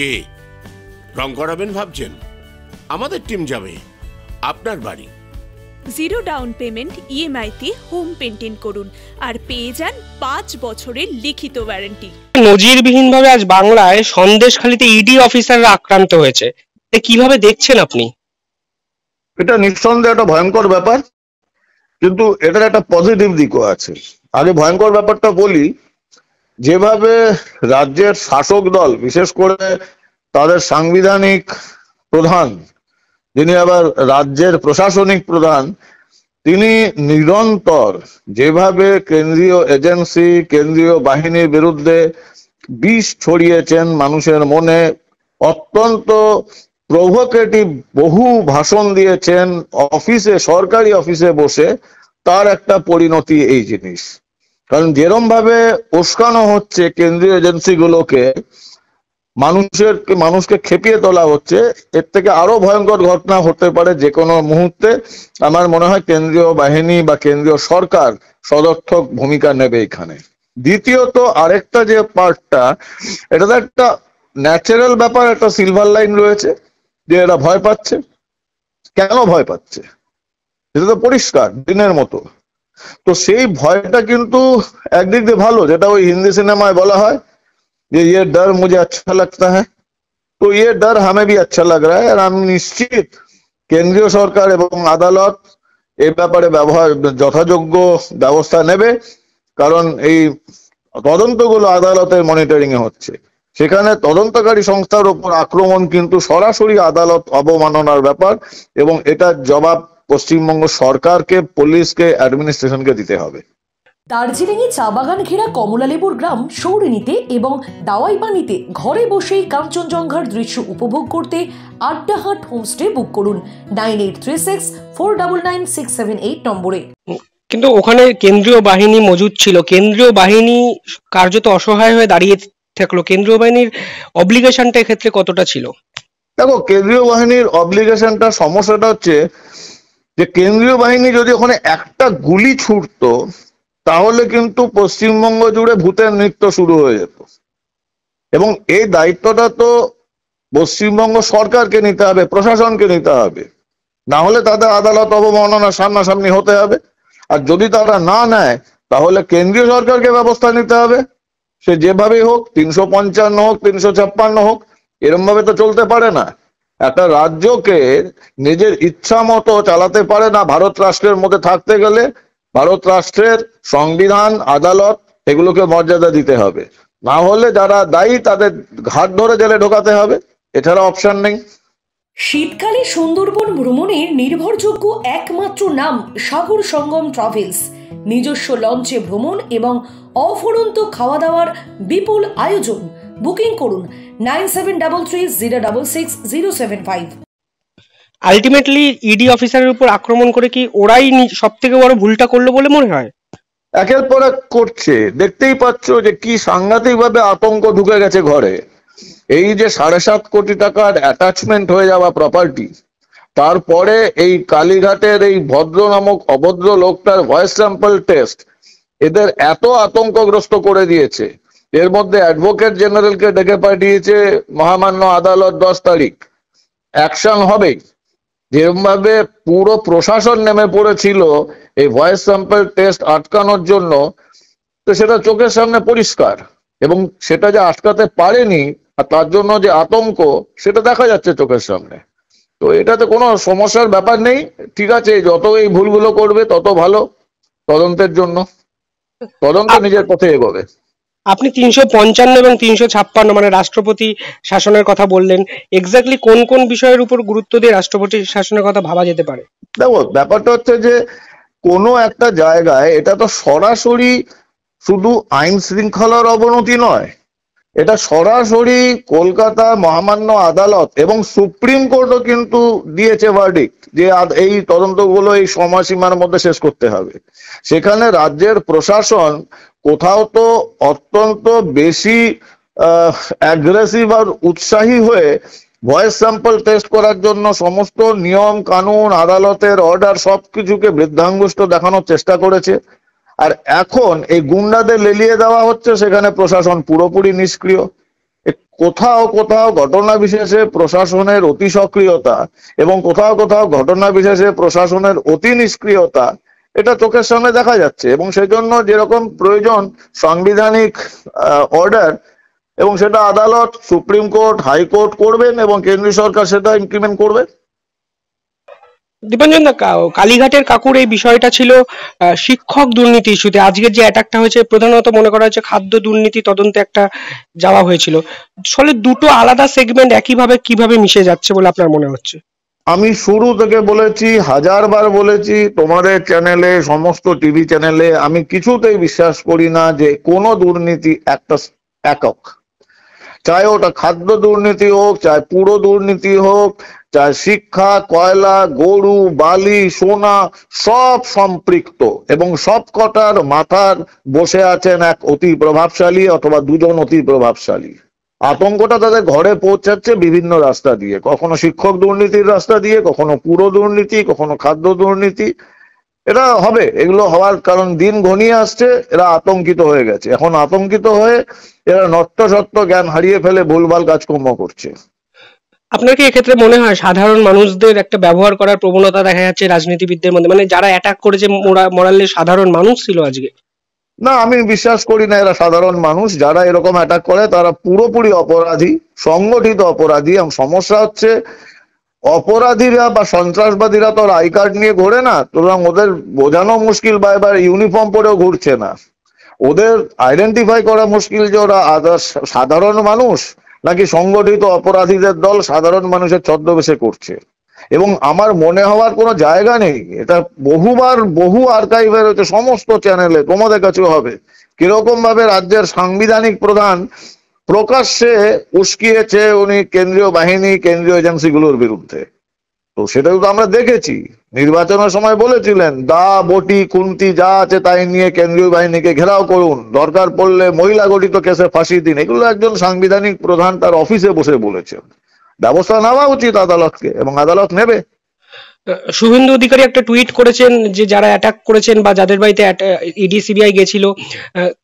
কে রং করাবেন ভাবছেন? আমাদের টিম যাবে আপনার বাড়ি। জিরো ডাউন পেমেন্ট ইএমআই-তে হোম পেইন্টিং করুন আর পেয়ে যান 5 বছরের লিখিত ওয়ারেন্টি। নজিরবিহীনভাবে আজ বাংলায় সন্দেশখালীতে ইডি অফিসাররা আক্রান্ত হয়েছে, কিভাবে দেখছেন আপনি? এটা নিঃসন্দেহে একটা ভয়ঙ্কর ব্যাপার, কিন্তু এটার একটা পজিটিভ দিকও আছে। আগে ভয়ঙ্কর ব্যাপারটা বলি। যেভাবে রাজ্যের শাসক দল, বিশেষ করে তাদের সাংবিধানিক প্রধান, যিনি আবার রাজ্যের প্রশাসনিক প্রধান, তিনি নিরন্তর যেভাবে কেন্দ্রীয় এজেন্সি, কেন্দ্রীয় বাহিনীর বিরুদ্ধে বিষ ছড়িয়েছেন মানুষের মনে, অত্যন্ত প্রভোকেটিভ বহু ভাষণ দিয়েছেন অফিসে, সরকারি অফিসে বসে, তার একটা পরিণতি এই জিনিস। কারণ যেরম ভাবে উস্কানো হচ্ছে কেন্দ্রীয় এজেন্সিগুলোকে, মানুষকে খেপিয়ে তোলা হচ্ছে, এর থেকে আরো ভয়ঙ্কর ঘটনা হতে পারে যে কোনো মুহূর্তে। আমার মনে হয় কেন্দ্রীয় বাহিনী বা কেন্দ্রীয় সরকার সদর্থক ভূমিকা নেবে এখানে। দ্বিতীয়ত আরেকটা যে পার্টটা, এটা তো একটা ন্যাচারাল ব্যাপার, একটা সিলভার লাইন রয়েছে যে এরা ভয় পাচ্ছে। কেন ভয় পাচ্ছে এটা তো পরিষ্কার দিনের মতো। তো সেই ভয়টা কিন্তু একদিক দিয়ে ভালো, যেটা ওই হিন্দি সিনেমায় বলা হয় যে ये डर मुझे अच्छा लगता है, तो ये डर हमें भी अच्छा लग रहा है। আর আমি নিশ্চিত কেন্দ্রীয় সরকার এবং আদালত এই ব্যাপারে যথাযোগ্য ব্যবস্থা নেবে। কারণ এই তদন্তগুলো আদালতের মনিটরিং এ হচ্ছে, সেখানে তদন্তকারী সংস্থার উপর আক্রমণ কিন্তু সরাসরি আদালত অবমাননার ব্যাপার, এবং এটার জবাব পশ্চিমবঙ্গ সরকারকে, পুলিশকে, অ্যাডমিনিস্ট্রেশনকে দিতে হবে। দার্জিলিংয়ে চা বাগান ঘেরা কমলালেবুর গ্রাম সৌরিনীতে এবং দাওয়াইপানিতে ঘরে বসেই কাঞ্চনজঙ্ঘার দৃশ্য উপভোগ করতে আড্ডাহাট হোমস্টে বুক করুন 9836499678 নম্বরে। কিন্তু ওখানে কেন্দ্রীয় বাহিনী মজুদ ছিল, কেন্দ্রীয় বাহিনী কার্যত অসহায় হয়ে দাঁড়িয়ে থাকলো। কেন্দ্রীয় বাহিনীর অব্লিগেশনটা এক্ষেত্রে কতটা ছিল? দেখো, কেন্দ্রীয় বাহিনীর অব্লিগেশনটা, সমস্যাটা হচ্ছে যে কেন্দ্রীয় বাহিনী যদি ওখানে একটা গুলি ছুটতো তাহলে কিন্তু পশ্চিমবঙ্গ জুড়ে ভূতের নৃত্য শুরু হয়ে যেত। এবং এই দায়িত্বটা তো পশ্চিমবঙ্গ সরকারকে নিতে হবে, প্রশাসনকে নিতে হবে, না হলে তাদের আদালত অবমাননার সামনাসামনি হতে হবে। আর যদি তারা না নেয় তাহলে কেন্দ্রীয় সরকারকে ব্যবস্থা নিতে হবে, সে যেভাবেই হোক, 355 হোক, 356 হোক, এরম ভাবে তো চলতে পারে না। একটা রাজ্যকে নিজের ইচ্ছা মতো চালাতে পারে না। ভারত রাষ্ট্রের মধ্যে থাকতে গেলে ভারত রাষ্ট্রের সংবিধান, আদালত, এগুলোকে মর্যাদা দিতে হবে, না হলে যারা দায়ী তাদের ঘাট ধরে জেলে ঢোকাতে হবে, এছাড়া অপশন নেই। শীতকালে সুন্দরবন ভ্রমণের নির্ভরযোগ্য একমাত্র নাম সাগর সঙ্গম ট্রাভেলস। নিজস্ব লঞ্চে ভ্রমণ এবং অফুরন্ত খাওয়া দাওয়ার বিপুল আয়োজন। বুকিং করুন 9733066075। আলটিমেটলি ইডি অফিসারের উপর আক্রমণ করে কি ওরাই সব থেকে বড় ভুলটা করলো বলে মনে হয়? একের পর এক করছে, দেখতেই পাচ্ছ যে কি সাংঘাতিক ভাবে আতঙ্ক ঢুকে গেছে ঘরে। এই যে 7.5 কোটি টাকার অ্যাটাচমেন্ট হয়ে যাওয়া প্রপার্টি, তারপরে এই কালীঘাটের এই ভদ্র নামক অভদ্র লোকটার ভয়েস স্যাম্পল টেস্ট এদের এত আতঙ্কগ্রস্ত করে দিয়েছে। এর মধ্যে অ্যাডভোকেট জেনারেলকে ডেকে পাঠিয়েছে মহামান্য আদালত 10 তারিখ, অ্যাকশন হবে। যেরকম ভাবে পুরো প্রশাসন নেমে পড়েছিল এই ভয়েস স্যাম্পল টেস্ট আটকানোর জন্য, তো সেটা চোখের সামনে পরিষ্কার। এবং সেটা যে আটকাতে পারেনি আর তার জন্য যে আতঙ্ক, সেটা দেখা যাচ্ছে চোখের সামনে। তো এটাতে কোনো সমস্যার ব্যাপার নেই। ঠিক আছে, যত এই ভুলগুলো করবে তত ভালো তদন্তের জন্য, তদন্ত নিজের পথে এগোবে। আপনি 355 এবং 356 মানে রাষ্ট্রপতি শাসনের কথা বললেন, এক্স্যাক্টলি কোন কোন বিষয়ের উপর গুরুত্ব দিয়ে রাষ্ট্রপতি শাসনের কথা ভাবা যেতে পারে? দেখো, ব্যাপারটা হচ্ছে যে কোনো একটা জায়গায় এটা তো সরাসরি শুধু আইন শৃঙ্খলার অবনতি নয়, এটা সরাসরি কলকাতা মহামান্য আদালত এবং সুপ্রিম কোর্টও কিন্তু দিয়েছে ভার্ডিক্ট যে এই তদন্তগুলো এই সময়সীমার মধ্যে শেষ করতে হবে। সেখানে রাজ্যের প্রশাসন কোথাও তো অত্যন্ত বেশি অ্যাগ্রেসিভ আর উৎসাহী হয়ে ভয়েস স্যাম্পল টেস্ট করার জন্য সমস্ত নিয়ম কানুন, আদালতের অর্ডার সবকিছুকে বৃদ্ধাঙ্গুষ্ঠ দেখানোর চেষ্টা করেছে। আর এখন এই গুন্ডাদের লেলিয়ে দেওয়া হচ্ছে, সেখানে প্রশাসন পুরোপুরি নিষ্ক্রিয়। কোথাও কোথাও ঘটনা বিশেষে প্রশাসনের অতি সক্রিয়তা এবং কোথাও কোথাও ঘটনা বিশেষে প্রশাসনের অতি নিষ্ক্রিয়তা এটা চোখের সামনে দেখা যাচ্ছে। এবং সেই জন্য যেরকম প্রয়োজন সাংবিধানিক অর্ডার, এবং সেটা আদালত, সুপ্রিম কোর্ট, হাইকোর্ট করবেন এবং কেন্দ্রীয় সরকার সেটা ইমপ্লিমেন্ট করবে। দীপাঞ্জন দা, কালীঘাটের কাকুর এই বিষয়টা ছিল শিক্ষক দুর্নীতি ইস্যুতে। আজকের যে অ্যাটাকটা হয়েছে প্রধানত মনে করা হচ্ছে খাদ্য দুর্নীতি তদন্তে একটা যাওয়া হয়েছিল। ফলে দুটো আলাদা সেগমেন্ট একইভাবে কিভাবে মিশে যাচ্ছে বলে আপনার মনে হচ্ছে? আমি শুরু থেকে বলেছি, হাজারবার বলেছি তোমাদের চ্যানেলে, সমস্ত টিভি চ্যানেলে, আমি কিছুতেই বিশ্বাস করি না যে কোনো দুর্নীতি একটা একক। চাই ওটা খাদ্য দুর্নীতি হোক, চাই পুরো দুর্নীতি হোক, চাই শিক্ষা, কয়লা, গরু, বালি, সোনা, সব সম্পৃক্ত। এবং সব কটার মাথার বসে আছেন এক অতি প্রভাবশালী অথবা দুজন অতি প্রভাবশালী। আতঙ্কটা তাদের ঘরে পৌঁছাচ্ছে বিভিন্ন রাস্তা দিয়ে, কখনো শিক্ষক দুর্নীতির রাস্তা দিয়ে, কখনো পুরো দুর্নীতি, কখনো খাদ্য দুর্নীতি। এটা হবে, এগুলো হওয়ার কারণ দিন ঘনিয়ে আসছে। এরা আতঙ্কিত হয়ে গেছে, এখন আতঙ্কিত হয়ে এরা নট্ট সত্য জ্ঞান হারিয়ে ফেলে ভুলভাল কাজকর্ম করছে। আপনার কি এক্ষেত্রে মনে হয় সাধারণ মানুষদের একটা ব্যবহার করার প্রবণতা দেখা যাচ্ছে রাজনীতিবিদদের মধ্যে? মানে যারা অ্যাটাক করেছে মোরালে সাধারণ মানুষ ছিল আজকে? না, আমি বিশ্বাস করি না এরা সাধারণ মানুষ। যারা এরকম অ্যাটাক করে তারা পুরোপুরি অপরাধী, সংগঠিত অপরাধী। এবং সমস্যা হচ্ছে অপরাধীরা বা সন্ত্রাসবাদীরা তো আই কার্ড নিয়ে ঘোরে না, সুতরাং ওদের বোঝানো মুশকিল, বা এবার ইউনিফর্ম পরেও ঘুরছে না। ওদের আইডেন্টিফাই করা মুশকিল যে ওরা সাধারণ মানুষ নাকি সংগঠিত অপরাধীদের দল সাধারণ মানুষের ছদ্মবেশে করছে। এবং আমার মনে হওয়ার কোনো জায়গা নেই, এটা বহু আর্কাইভের হচ্ছে সমস্ত চ্যানেলে, তোমাদের কাছেও হবে, কিরকম ভাবে রাজ্যের সাংবিধানিক প্রধান প্রকাশ্যে উস্কিয়েছে উনি কেন্দ্রীয় বাহিনী, কেন্দ্রীয় এজেন্সিগুলোর বিরুদ্ধে। তো সেটাও তো আমরা দেখেছি। নির্বাচনের সময় বলেছিলেন দা বটি খুন্তি যা আছে তাই নিয়ে কেন্দ্রীয় বাহিনীকে ঘেরাও করুন, দরকার পড়লে মহিলা গঠিত কেসে ফাঁসি দিন। এগুলো একজন সাংবিধানিক প্রধান তার অফিসে বসে বলেছেন। ব্যবস্থা নেওয়া উচিত আদালতকে, এবং আদালত নেবে। শুভেন্দু অধিকারী একটা টুইট করেছেন যে যারা অ্যাটাক করেছেন বা যাদের বাড়িতে ইডি সিবিআই গেছিল,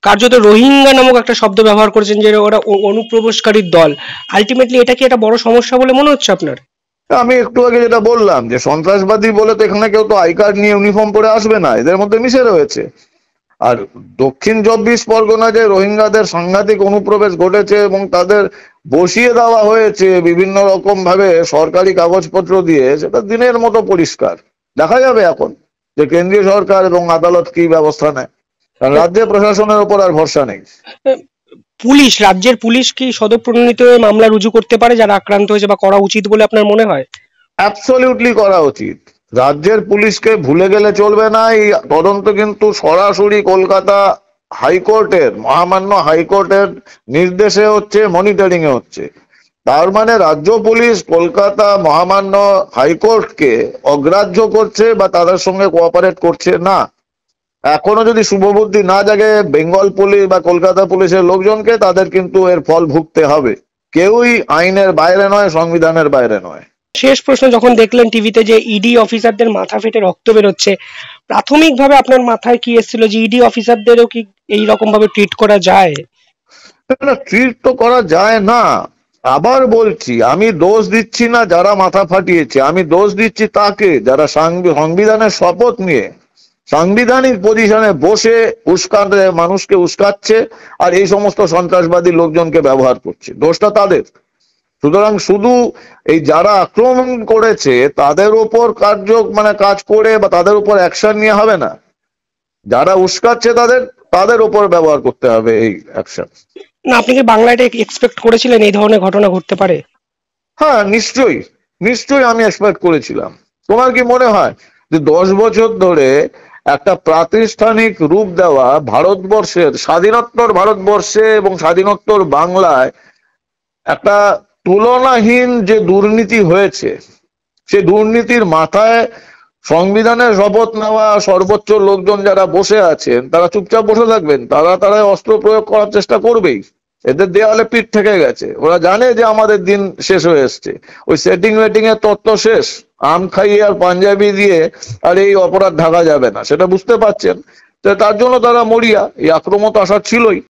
কার্যত রোহিঙ্গা নামক একটা শব্দ ব্যবহার করেছেন, যে ওরা অনুপ্রবেশকারীর দল। আলটিমেটলি এটা কি একটা বড় সমস্যা বলে মনে হচ্ছে আপনার? আমি একটু আগে যেটা বললাম যে সন্ত্রাসবাদী বলে তো এখানে কেউ তো আই কার্ড নিয়ে ইউনিফর্ম পরে আসবে না, এদের মধ্যে মিশে রয়েছে। আর দক্ষিণ 24 পরগনা যে রোহিঙ্গাদের সাংঘাতিক অনুপ্রবেশ ঘটেছে এবং তাদের বসিয়ে দেওয়া হয়েছে বিভিন্ন রকম ভাবে সরকারি কাগজপত্র দিয়ে, সেটা দিনের মতো পরিষ্কার। দেখা যাবে এখন যে কেন্দ্রীয় সরকার এবং আদালত কি ব্যবস্থা নেয়, কারণ রাজ্য প্রশাসনের উপর আর ভরসা নেই। রাজ্যের পুলিশ কি স্বতঃপ্রণোদিত মামলা রুজু করতে পারে যারা আক্রান্ত হয়েছে, বা করা উচিত বলে আপনার মনে হয়? অ্যাবসলিউটলি করা উচিত। রাজ্যের পুলিশকে ভুলে গেলে চলবে না। এই তদন্ত কিন্তু সরাসরি কলকাতা হাইকোর্টের, মহামান্য হাইকোর্টের নির্দেশে হচ্ছে, মনিটরিং এ হচ্ছে। তার মানে রাজ্য পুলিশ কলকাতা মহামান্য হাইকোর্টকে অগ্রাহ্য করছে বা তাদের সঙ্গে কোঅপারেট করছে না। এখনো যদি শুভবুদ্ধি না জাগে বেঙ্গল পুলিশ বা কলকাতা পুলিশের লোকজনকে, তাদের কিন্তু এর ফল ভুগতে হবে। কেউই আইনের বাইরে নয়, সংবিধানের বাইরে নয়। শেষ প্রশ্ন, যখন দেখলেন টিভিতে যে ইডি অফিসারদের মাথা ফেটে রক্ত বেরোচ্ছে, প্রাথমিকভাবে আপনার মাথায় কি এসেছিল যে ইডি অফিসারদেরও কি এই রকম ভাবে ট্রিট করা যায়? ট্রিট তো করা যায় না। আবার বলছি, আমি দোষ দিচ্ছি না যারা মাথা ফাটিয়েছে, আমি দোষ দিচ্ছি তাকে যারা সংবিধানের শপথ নিয়ে সাংবিধানিক পজিশনে বসে উস্কাতে, মানুষকে উস্কাচ্ছে আর এই সমস্ত সন্ত্রাসবাদী লোকজনকে ব্যবহার করছে। দোষটা তাদের। সুতরাং শুধু এই যারা আক্রমণ করেছে তাদের উপর কাজ করে বা তাদের উপর অ্যাকশন নিয়ে হবে না, যারা উস্কাচ্ছে তাদের উপর ব্যবহার করতে হবে এই অ্যাকশন। না, আপনি কি বাংলাটা এক্সপেক্ট করেছিলেন এই ধরনের ঘটনা ঘটতে পারে? হ্যাঁ, নিশ্চয়ই আমি এক্সপেক্ট করেছিলাম। তোমার কি মনে হয় যে 10 বছর ধরে একটা প্রাতিষ্ঠানিক রূপ দেওয়া ভারতবর্ষের, স্বাধীনোত্তর ভারতবর্ষে এবং স্বাধীনোত্তর বাংলায় একটা তুলনাহীন যে দুর্নীতি হয়েছে, সে দুর্নীতির মাথায় সংবিধানের শপথ নেওয়া সর্বোচ্চ লোকজন যারা বসে আছেন তারা চুপচাপ বসে থাকবেন? তারা অস্ত্র প্রয়োগ করার চেষ্টা করবেই। এদের দেওয়ালে পিঠ থেকে গেছে। ওরা জানে যে আমাদের দিন শেষ হয়ে এসছে। ওই সেটিং ওয়েটিং এর তত্ত্ব শেষ। আম খাইয়ে আর পাঞ্জাবি দিয়ে আর এই অপরাধ ঢাকা যাবে না, সেটা বুঝতে পারছেন। তার জন্য তারা মরিয়া। এই আক্রমণ তো আসার ছিলই।